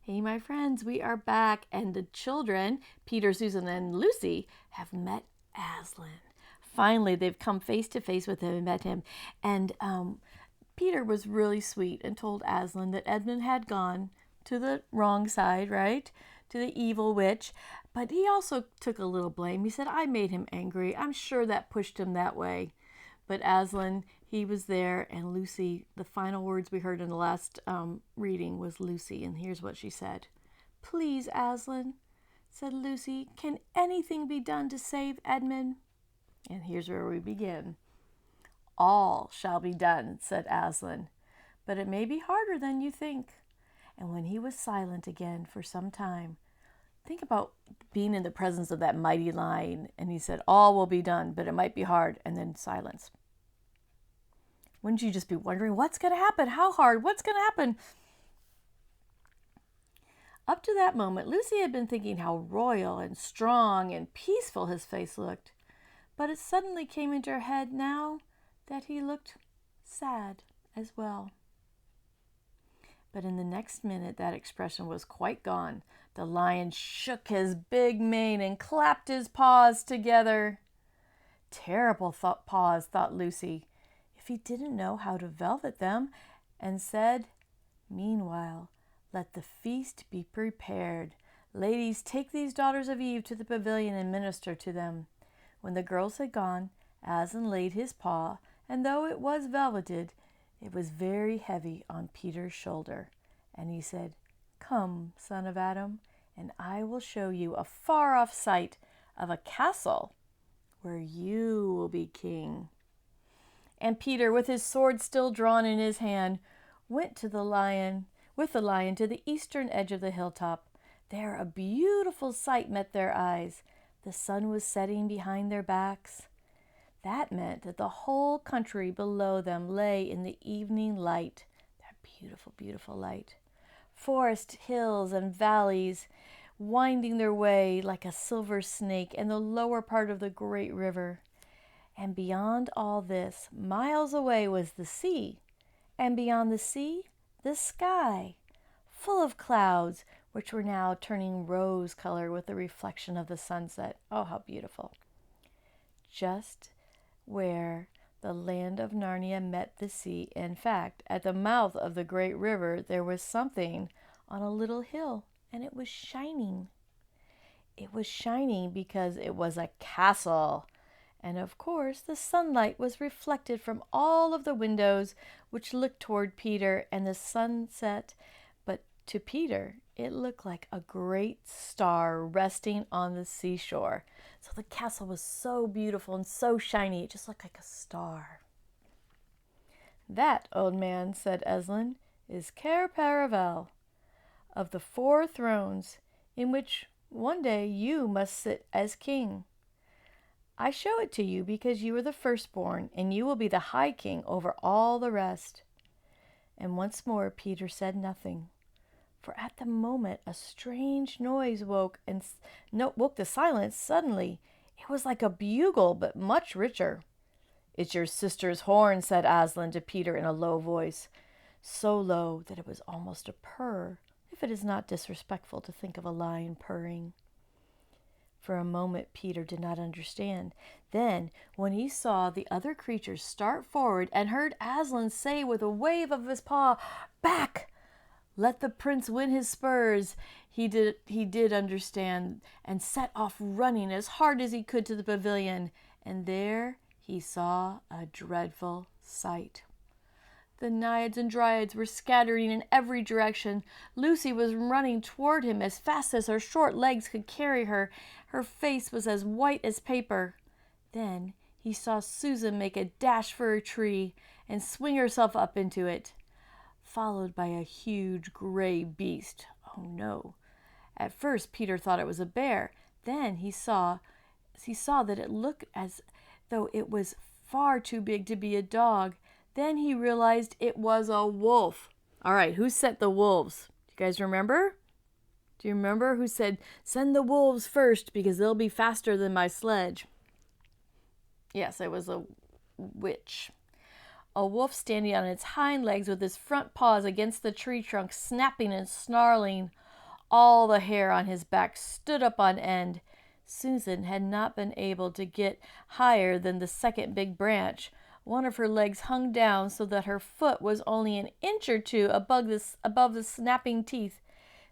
Hey, my friends, we are back, and the children, Peter, Susan, and Lucy, have met Aslan. Finally, they've come face to face with him and met him. And Peter was really sweet and told Aslan that Edmund had gone to the wrong side, right? To the evil witch. But he also took a little blame. He said, I made him angry. I'm sure that pushed him that way. But Aslan, he was there, and Lucy, the final words we heard in the last reading was Lucy, and here's what she said. Please, Aslan, said Lucy, can anything be done to save Edmund? And here's where we begin. All shall be done, said Aslan, but it may be harder than you think. And when he was silent again for some time, think about being in the presence of that mighty lion, and he said, all will be done, but it might be hard, and then silence. Wouldn't you just be wondering, what's going to happen? How hard? What's going to happen? Up to that moment, Lucy had been thinking how royal and strong and peaceful his face looked. But it suddenly came into her head now that he looked sad as well. But in the next minute, that expression was quite gone. The lion shook his big mane and clapped his paws together. Terrible paws, thought Lucy, if he didn't know how to velvet them, and said, meanwhile, let the feast be prepared. Ladies, take these daughters of Eve to the pavilion and minister to them. When the girls had gone, Aslan laid his paw, and though it was velveted, it was very heavy on Peter's shoulder. And he said, come, son of Adam, and I will show you a far-off sight of a castle where you will be king. And Peter, with his sword still drawn in his hand, went with the lion to the eastern edge of the hilltop. There a beautiful sight met their eyes. The sun was setting behind their backs. That meant that the whole country below them lay in the evening light, that beautiful, beautiful light. Forest, hills, and valleys winding their way like a silver snake in the lower part of the great river. And beyond all this, miles away, was the sea, and beyond the sea, the sky, full of clouds, which were now turning rose color with the reflection of the sunset. Oh, how beautiful. Just where the land of Narnia met the sea, in fact, at the mouth of the great river, there was something on a little hill, and it was shining. It was shining because it was a castle. And of course, the sunlight was reflected from all of the windows which looked toward Peter and the sunset. But to Peter, it looked like a great star resting on the seashore. So the castle was so beautiful and so shiny, it just looked like a star. That, old man, said Aslan, is Cair Paravel, of the 4 thrones, in which one day you must sit as king. I show it to you because you are the firstborn, and you will be the high king over all the rest. And once more Peter said nothing, for at the moment a strange noise woke the silence suddenly. It was like a bugle, but much richer. It's your sister's horn, said Aslan to Peter in a low voice, so low that it was almost a purr, if it is not disrespectful to think of a lion purring. For a moment Peter did not understand. Then, when he saw the other creatures start forward and heard Aslan say with a wave of his paw, back! Let the prince win his spurs, he did understand, and set off running as hard as he could to the pavilion. And there he saw a dreadful sight. The naiads and dryads were scattering in every direction. Lucy was running toward him as fast as her short legs could carry her. Her face was as white as paper. Then he saw Susan make a dash for a tree and swing herself up into it, followed by a huge gray beast. Oh no. At first Peter thought it was a bear. Then he saw that it looked as though it was far too big to be a dog. Then he realized it was a wolf. All right, who sent the wolves? Do you guys remember? Do you remember who said, send the wolves first because they'll be faster than my sledge? Yes, it was a witch. A wolf standing on its hind legs with its front paws against the tree trunk, snapping and snarling. All the hair on his back stood up on end. Susan had not been able to get higher than the second big branch. One of her legs hung down so that her foot was only an inch or two above the snapping teeth.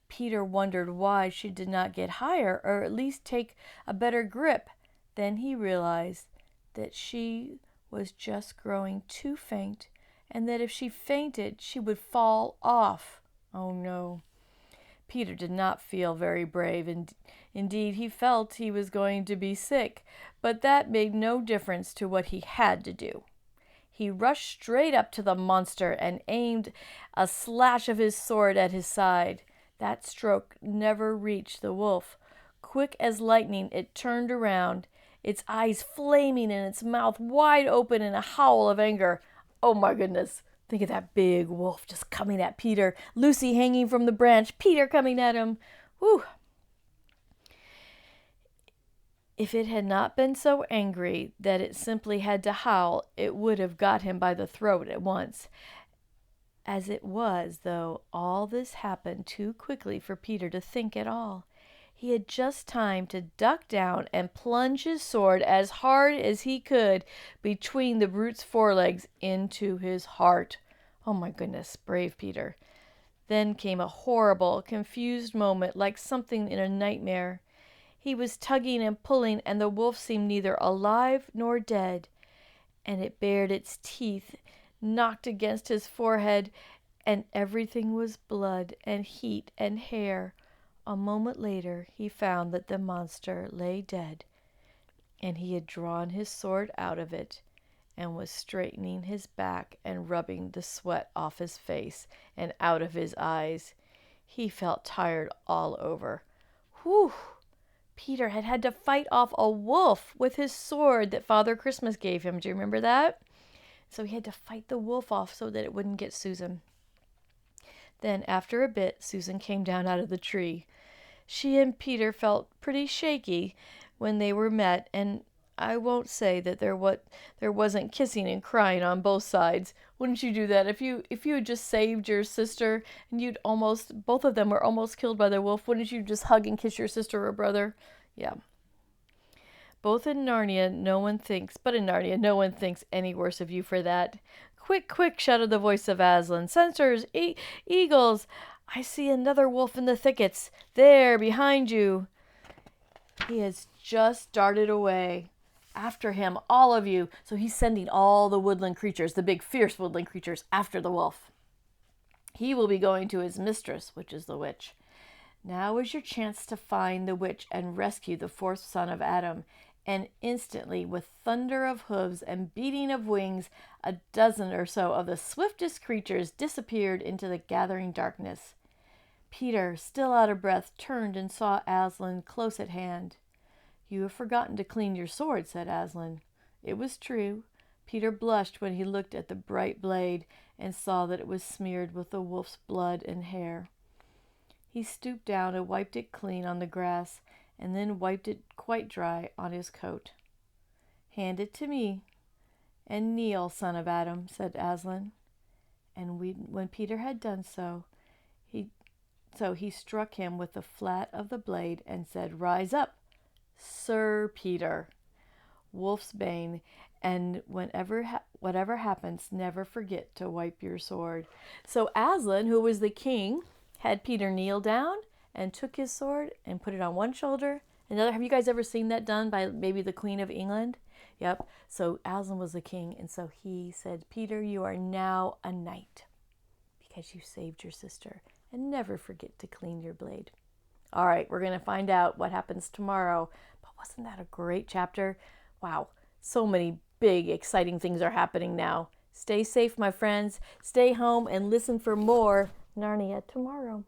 Peter wondered why she did not get higher, or at least take a better grip. Then he realized that she was just growing too faint, and that if she fainted, she would fall off. Oh no. Peter did not feel very brave, and indeed he felt he was going to be sick, but that made no difference to what he had to do. He rushed straight up to the monster and aimed a slash of his sword at his side. That stroke never reached the wolf. Quick as lightning, it turned around, its eyes flaming and its mouth wide open in a howl of anger. Oh my goodness. Think of that big wolf just coming at Peter. Lucy hanging from the branch. Peter coming at him. Whew. If it had not been so angry that it simply had to howl, it would have got him by the throat at once. As it was, though, all this happened too quickly for Peter to think at all. He had just time to duck down and plunge his sword as hard as he could between the brute's forelegs into his heart. Oh my goodness, brave Peter. Then came a horrible, confused moment like something in a nightmare. He was tugging and pulling, and the wolf seemed neither alive nor dead, and it bared its teeth, knocked against his forehead, and everything was blood and heat and hair. A moment later he found that the monster lay dead, and he had drawn his sword out of it, and was straightening his back and rubbing the sweat off his face and out of his eyes. He felt tired all over. Whew! Peter had had to fight off a wolf with his sword that Father Christmas gave him. Do you remember that? So he had to fight the wolf off so that it wouldn't get Susan. Then, after a bit, Susan came down out of the tree. She and Peter felt pretty shaky when they were met, and I won't say that there wasn't kissing and crying on both sides. Wouldn't you do that if you had just saved your sister and both of them were almost killed by the wolf? Wouldn't you just hug and kiss your sister or brother? Yeah. But in Narnia, no one thinks any worse of you for that. Quick, quick, shouted the voice of Aslan. Censors, eagles, I see another wolf in the thickets. There, behind you. He has just darted away. After him, all of you. So he's sending all the woodland creatures, the big fierce woodland creatures, after the wolf. He will be going to his mistress, which is the witch. Now is your chance to find the witch and rescue the fourth son of Adam. And instantly, with thunder of hooves and beating of wings, a dozen or so of the swiftest creatures disappeared into the gathering darkness. Peter, still out of breath, turned and saw Aslan close at hand. You have forgotten to clean your sword, said Aslan. It was true. Peter blushed when he looked at the bright blade and saw that it was smeared with the wolf's blood and hair. He stooped down and wiped it clean on the grass, and then wiped it quite dry on his coat. Hand it to me, and kneel, son of Adam, said Aslan. And when Peter had done so, he struck him with the flat of the blade and said, Rise up, Sir Peter, wolf's bane, and whatever happens, never forget to wipe your sword. So Aslan, who was the king, had Peter kneel down and took his sword and put it on one shoulder. Another. Have you guys ever seen that done by maybe the Queen of England? Yep. So Aslan was the king, and so he said, Peter, you are now a knight because you saved your sister, and never forget to clean your blade. All right, we're going to find out what happens tomorrow. But wasn't that a great chapter? Wow, so many big, exciting things are happening now. Stay safe, my friends. Stay home and listen for more Narnia tomorrow.